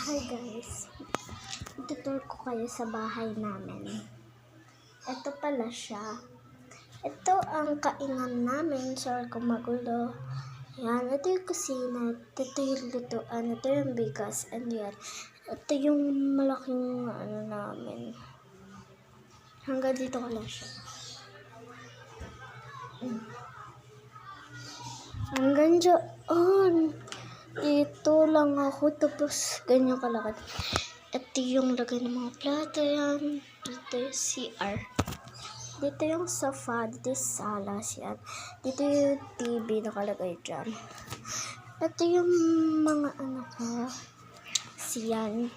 Hi guys, tutur ko kayo sa bahay namin. Ito pala siya. Ito ang kainan namin. Sorry kung magulo. Yan, ito yung kusina. Ito yung lutuan. Ito yung bigas. And yan, ito yung malaking namin. Hanggang dito ko lang siya. Hanggang dyan. Dito lang ako, tapos ganyan kalakad. Ito yung lagay ng mga plato yan. Dito yung CR. Dito yung sofa. Dito yung salas yan. Dito yung TV nakalagay dyan. Ito yung mga ko. Siyan.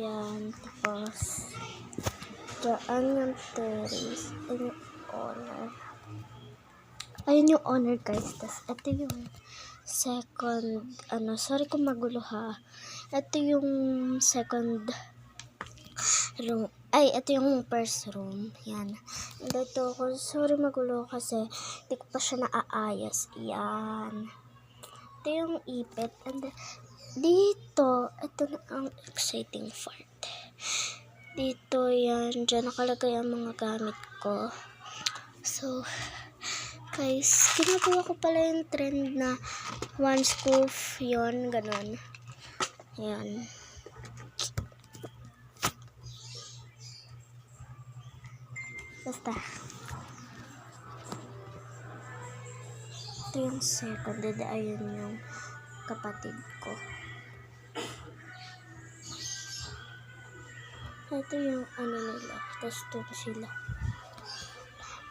Yan. Tapos dyan yung terrace. Ayun yung owner. Ayun yung owner guys. Tapos ito yung second, sorry kung magulo ha. Ito yung second room. Ay, ito yung first room. Yan. And ito, sorry magulo kasi hindi ko pa siya naaayos. Yan. Ito yung ipit. And dito, ito na ang exciting part. Dito, yan. Diyan nakalagay ang mga gamit ko. So, guys, ginagawa ko pala yung trend na one scoop yon, ganon. Yan. Basta. Ito yung second. Ayun yung kapatid ko. Ito yung nila. Tapos ito sila.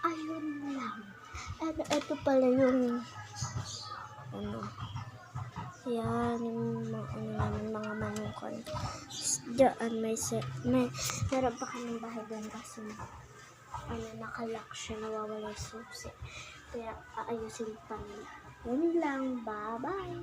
Ayun lang. Ito pala yung yan, yung mga manukon. Diyan meron pa kaming bahay doon kasi nakalock siya, nawawala yung susi. Kaya aayusin pa nila. Yun lang, bye bye.